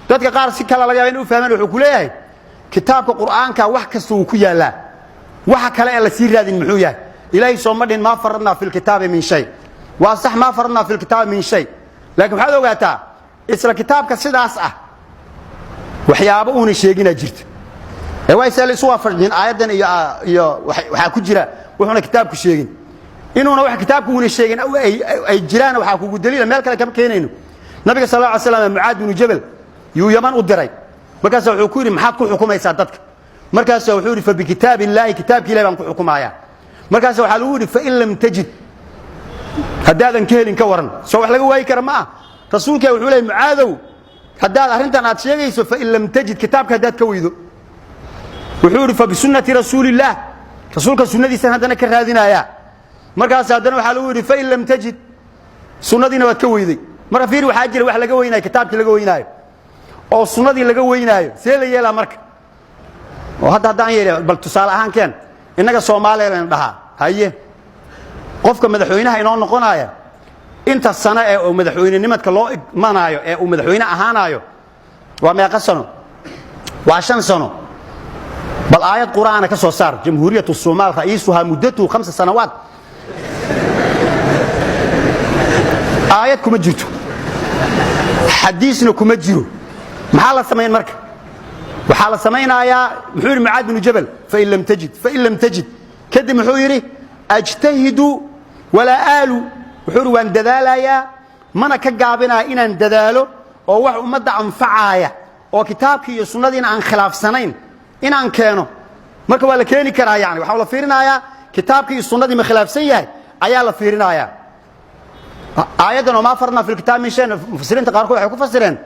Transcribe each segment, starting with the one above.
dadka qaar si kala laga inuu fahmaan wuxuu ku leeyahay kitaabka quraanka wax kasta uu ku yaala waxa kale ee la sii raadin muxuu yahay ilaahay soo madhin ma faradna fil kitaabi min shay wa sax ma faradna fil kitaabi min shay laakiin waxa ogaataa isla kitaabka sidaas ah waxyaabo uu sheegina jirta ee way saalay soo farjin aayadan iyo waxa ku jira wuxuuna kitaabku sheegin inuuna wax kitaabku uu sheegin ay jiraan waxa ku daliil meel kale kama keenayno nabiga sallallahu alayhi wasallam muaad ibn jabal yuu yaman u diray markaas wuxuu ku yiri maxaad ku xukumaysaa dadka markaas wuxuu yiri fa bi kitaabillahi kitaabki ilaahay baan ku xukumaaya markaas waxa lagu yiri fa in lam tajid hadaadan ka helin ka waran soo wax laga waayay kara ma rasuulka wuxuu leeyahay muaadow hadaad arintan aad sheegayso fa in lam tajid kitaabka hadaad ka weydo wuxuu yiri fa bi sunnati rasuulillah rasuulka sunnadiisa hadana ka raadinaya markaas hadana waxa lagu yiri fa in lam tajid sunnadiina waad ka weyday marka fiir waxa jira wax laga weynaay kitaabki laga weynaayo oo sunnadii laga weynaayo see la yeelaa marka oo hadaan yeelay bal tusaale ahaan keen inaga Soomaaliyeed dhaha haye qofka madaxweynaha inoo noqonaya inta sano ee uu madaxweynenimadka loo imanaayo ee uu madaxweyne ahaanayo waa meeqa sano waa 5 sano bal aayad quraana ka soo saar jamhuuriyadda Soomaal ra'iisuha muddatu 5 sanawaat aayad kuma jirto xadiisna kuma jiro maxaa la sameeyay marka waxa la sameeynayaa muxuu yiri muaad ibn jabal fa in lam tajid kadib muxuu yiri ajtahidu wala aalu wuxuu yiri waan dadaalaya mana ka gaabinaa inaan dadaalo oo wax umada anfacaaya oo kitaabkii iyo sunnadiina aan khilaafsanayn inaan keeno marka waa la keeni karaa yaani waxa la fiirinayaa kitaabkii iyo sunnadii ma khilaafsan yahay ayaa la fiirinayaa aayadan ma farna fil kitaab min shay mufassiriinta qaar waxay ku fasireen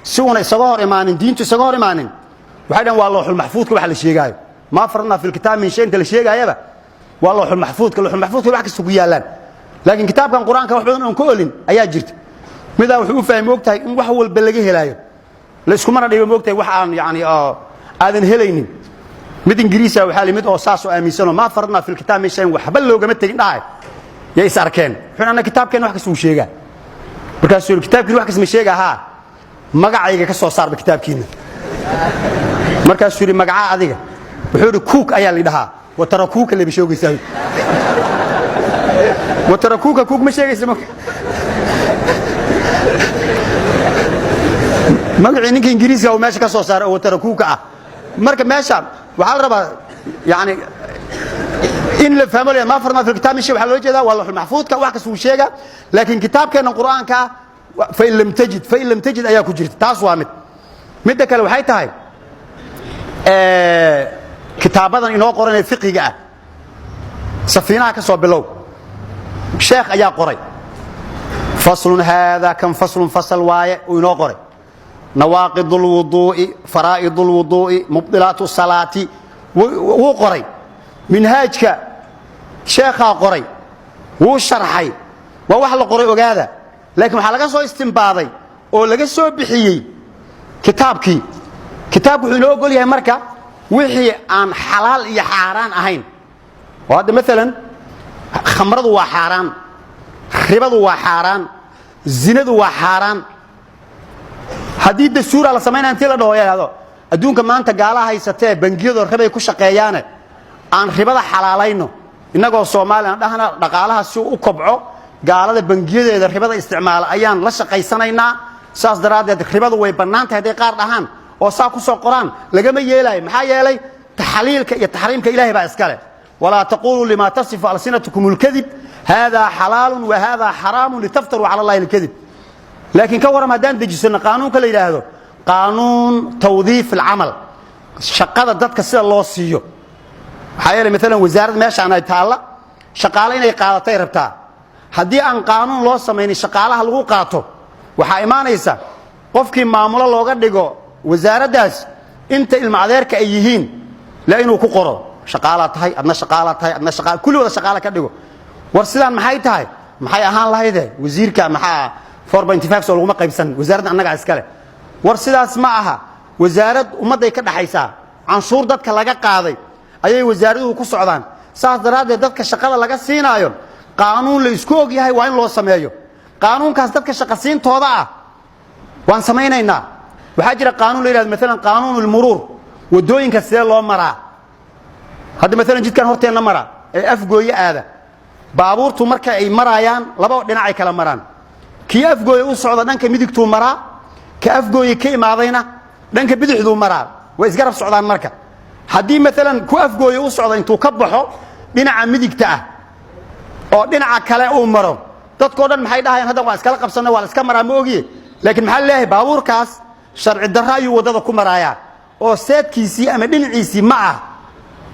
si uu isaga hor imaanin diintu isaga hor imaanin waxay dhan waa looxul mahfuudka waxa la sheegayo ma farna fil kitaab min shay inta la sheegayaba waa looxul mahfuudka wax kasta ku yaalaan laakiin kitaabkan quraanka wax badan oo ku olin ayaa jirta midaa wuxuu u fahmay ogtahay in wax walba laga helaayo la isku mar dhibo ogtahay wax aan yaani aadan helaynin mid ingiriisi waxa la mid oo saas oo aaminsan ma farna fil kitaab min shay waxba loogama tagin dhaay ya is arkeen xuna kitaabkeen wax ka soo sheega markaas uu kitaabkiina wax ka soo sheega ha magacayga ka soo saarba kitaabkiina markaas uu magaca adiga wuxuu yiri cook ayaa la dhahaa wa tarakuuka la bishoogaysaa wa tarakuuka cook ma sheegaysa magaci ninka ingiriisiga oo meesha ka soo saaray oo tarakuuka ah marka meesha waxa la rabaa yaani in la fahmo ma farna fil kitaab shay waxa loo jeedaa waa looxul mahfuudka wax ka soo sheega laakiin kitaabkeena quraanka fa in lam tajid ayaa ku jirta taas waa mid kale waxay tahay kitaabadan inoo qoran fiqiga ah safiinaha ka soo bilow sheekh ayaa qoray faslun hada kan faslun fasal waaye oo inoo qoray nawaaqidul wudu'i faraa'idul wudu'i mubtilatu salati wuu qoray minhaajka sheekha qoray wuu sharxay waa wax la qoray ogaada laakiin waxa laga soo istinbaaday oo laga soo bixiyay kitaabku wuxuu inoo ogol yahay marka wixii aan xalaal iyo xaraan ahayn wada mesela khamradu waa xaraan ribadu waa xaraan zinadu waa xaraan hadii dastuur la sameeyay inta la dhawaado adduunka maanta gaalaha haysatee bangiyada ribay ku shaqeeyaan aan ribada xalaalayno inagoo Soomaaliland dhahna dhaqaalaha si uu kobco gaalada bangiyadeeda ribada isticmaal ayaan la shaqeysanaynaa saas daraadeed ribadu way bannaan tahay qaar dhahan oo saa ku soo qoraan lagama yeelay maxaa yeelay taxliilka iyo tahriimka ilaahay baa iska leh wala taqulu lima tasifu alsinatukum alkadhib hada halal wa hada haram litaftaru ala allahi alkadhib laakiin ka waram hadaan dejisana qaanuunka la yiraahdo qaanuun tawdiif alamal shaqada dadka sida loo siiyo waxay mesela wasaaradda meeshaan ay taala shaqaale inay qaadatay rabtaa hadii aan qaanuun loo sameeyay shaqaalaha lagu qaato waxa imaanaysa qofkii maamulo looga dhigo wasaaraddaas inta ilma adeerka ay yihiin la inuu ku qoro shaqaala tahay adna shaqaala kulli wada shaqaala ka dhigo war sidaan maxay tahay maxay ahaan lahayd wasiirka maxaa 4.5 soo lagu qaybsan wasaaradda annaga iska leh war sidaas ma aha wasaarad ummaday ka dhaxaysa canshuur dadka laga qaaday ayay wasaaraduhu ku socdaan saas daraadeed dadka shaqada laga siinaayo qaanuun la isku og yahay waa in loo sameeyo qaanuunkaas dadka shaqo siintooda ah waan sameeynaynaa وحاجر قانون ليراد مثلا قانون المرور ودوين كسير لو مرا هذا مثلا جد كان هرتين مرا أفجوي هذا بابورتو مركا أي مرايان لبا دناعي كلا مران كي أفجوي وصعد دنك ميدكتو مرا كأفجوي كي معضينا دنك بدحدو مرا وإسقرب صعدان مركا هدي مثلا كو أفجوي وصعد انتو كبحو دناع ميدكتاه أو دناع كلا أو مرو تذكرون محيدها هذا واسكال قبصنا واسكال موجي لكن محل له بابور كاس شرع الدراي وضد كمرايا أو سيد كيسي أما دنعيسي معه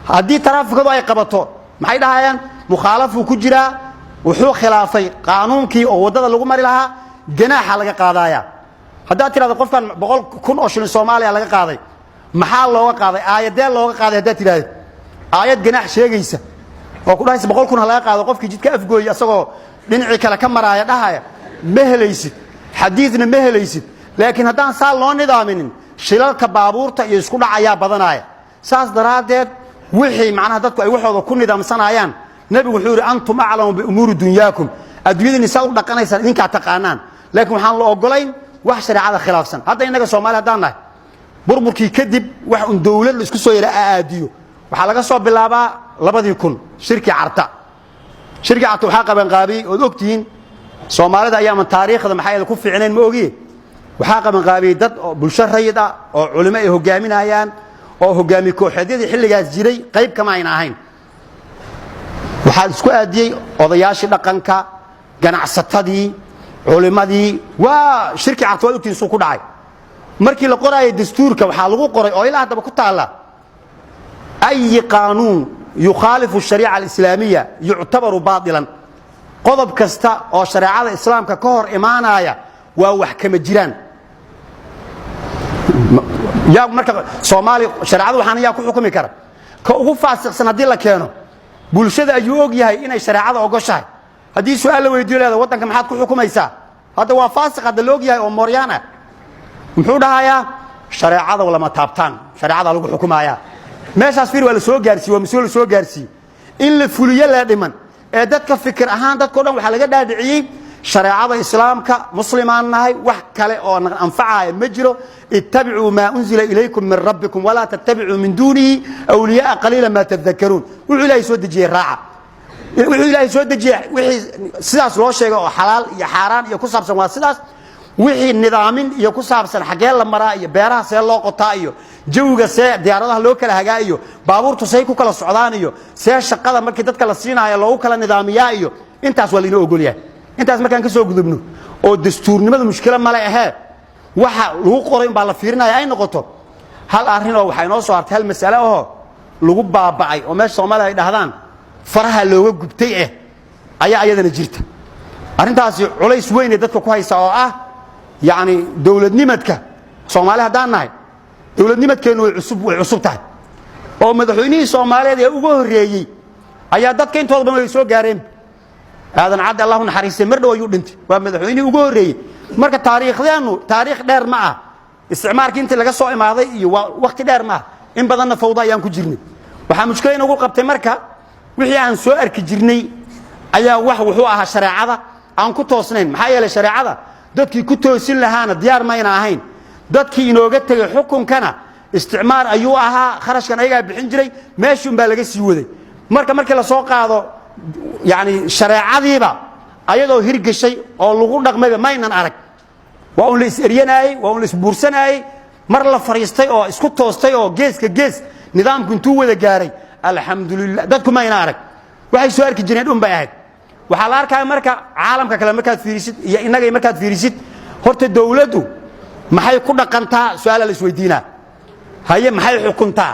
هدي ترافق أي قبطه محيدها مخالف وكجرا وحو خلافي قانونكي أو وضد اللي قمر لها جناح على قضايا هذا ترى هذا قف كان بقول كن أشل الصومالي على قاضي محل لو قاضي آيات دل لو قاضي هذا ترى آيات جناح شيء جيسه وكل هاي بقول كن على قاضي قف كجيت كأفجوي يسقو دنعي كلا كمرايا ده مهليسد حديثنا مهليسد لكن هذا صار لون نظامين شلال كبابورتا يسكون عيا بدنايا ساس درادد وحي معناها dadku ay waxooda ku nidaamsanayaan nabigu wuxuu yiri antum a'lamu bi umuri dunyakum adduunyada saa u dhaqanaysan idinka taqaanaan laakiin waxaan la ogolayn wax shariicada khilaafsan hadda inaga Soomaali hadaan nahay burburkii kadib wax un dawlad la isku soo yara aadiyo waxa laga soo bilaabaa 2000 shirki carta waxa qaban qaabi oo ogtiin Soomaalida ayaan taariikhda maxay ku fiicneen ma ogi waxa qaban qaabi dad bulsho rayid ah oo culimo ay hogaaminayaan oo hogaami kooxadeedii xilligaas jiray qayb kama ayna ahayn waxa isku aadiyay odayaashii dhaqanka ganacsatadii culimadii waa shirki carta waa ogtiin soo ku dhacay markii la qoraayay dastuurka waxa lagu qoray oo ilaa hadaba ku taala ay qaanuun يخالف الشريعة الإسلامية يعتبر باطلا قضب كستا أو شريعة الإسلام ككهر إيمانايا وحكم الجيران يا مركب صومالي شريعة وحنا يا كل حكم كره كوقف فاسق سندي لك كانوا بولشة أيوج يهاي إن الشريعة أوجشها هذه سؤال ويديو هذا وطن كم حد كل حكم يسا هذا هو فاسق هذا لوجيا أو موريانا محودها يا شريعة ولا ما تابتان شريعة لوج حكمها meeshaas fiir wala soo gaarsiyo mas'uul soo gaarsiyo in la fuliyo la dhiman ee dadka fikir ahaan dadka dhan waxa laga dhaadhiciyay shariicada islaamka muslimaan nahay wax kale oo anfacaya ma jiro ittabi'u ma unzila ilaykum min rabbikum wala tattabi'u min dunihi awliya qalilan ma tadhakkarun wuxuu ilaahay soo dejiyay raaca wuxuu ilaahay soo dejiyay wixii sidaas loo sheegay oo xalaal iyo xaraan iyo ku saabsan waa sidaas wixii nidaamin iyo ku saabsan xagee la maraa iyo beeraha see loo qotaa iyo jawiga see diyaaradaha loo kala hagaayo baabuurtu say ku kala socdaan iyo see shaqada markii dadka la siinayo loo kala nidaamiyaa iyo intaas waa inoo ogol yahay intaas markaan ka soo gudubno oo dastuurnimada mushkil ma leh waxa lagu qoray in baa la fiirinayaa ay noqoto hal arrin oo waxa inoo soo hartay hal mas'ala oo lagu baabacay oo meesha Soomaaliya ay dhahdaan faraha looga gubtay ayaa ayadana jirta arrintaasi culays weyn ee dadka ku haysa oo ah يعني دولة نمتك Soomaaliya hadaan nahay dawladnimadkeenu way cusub tahay oo madaxweynihii Soomaaliyeed ee ugu horeeyay ayaa dadka intooda badan ay soo gaareen aadan cad Allahu naxariisay mar dhow ayuu dhintay waa madaxweynihii ugu horeeyay marka taariikhdeenu taariikh dheer ma ah isticmaalkii inta laga soo imaaday iyo waqti dheer ma in badanna fawda ayaan ku jirnay waxa mushkilayn ugu qabtay marka wixii aan soo arki jirnay ayaa wax wuxuu ahaa shariicada aan ku toosnayn maxaa yeelay shariicada dadkii ku toosin lahaana diyaar ma ayna ahayn dadkii inooga tagay xukunkana isticmaar ayuu ahaa kharashkan ayaga bixin jiray meeshun baa laga sii waday markii la soo qaado yani shariicadiiba ayadoo hirgashay oo lagu dhaqmay ma aynan arag waa uu la isiryanay waa uu la isbuursanay mar la fariistay oo isku toostay oo geeska gees nidaamku intuu wada gaaray alxamdulillah dadku ma ayna arag waxay soo arki jireen bay ahayd waxa la arkay marka caalamka kale markaad fiirisid iyo inaga markaad fiirisid horta dawladdu maxay ku dhaqantaa su'aal la isweydiinaa haye maxay xukuntaa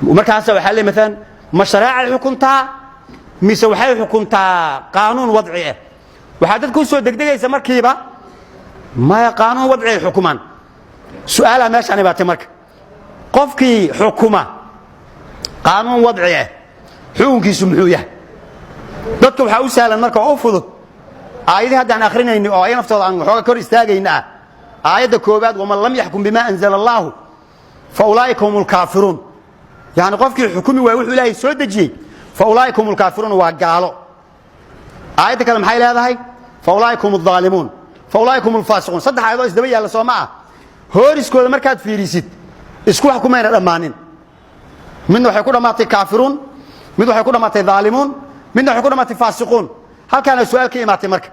markaas waxa la midaan mashruuca xukuntaa mise waxay xukuntaa qaanuun wadci ah waxa dadku soo degdegaysa markiiba ma qaanuun wadci xukuman su'aala meeshan baatay marka qofkii xukuma qaanuun wadci ah xukunkiisu muxuu yahay dadku waxa u sahlan marka oo fudud aayadaha hadaan akhrinayno oo ay naftooda aan waxooga kor istaagayna aayada koobaad wama lam yahkum bima anzala Allah fa ulaa'ika humul kaafiruun yani qofkii xukumi waa wuxuu Ilaahay soo dajiyay fa ulaa'ika humul kaafiruun waa gaalo aayada kale maxay leedahay fa ulaa'ika humul zaalimuun fa ulaa'ika humul faasiquun saddex aayado isdaba yaala Soomaa hooriskooda markaad fiirisid isku wax kumayna dhammaanin midna waxay ku dhammaatay kaafiruun mid waxay ku dhammaatay dhaalimuun midna waxay ku dhammaatay faasiquun halkaana su'aal ka imaatay marka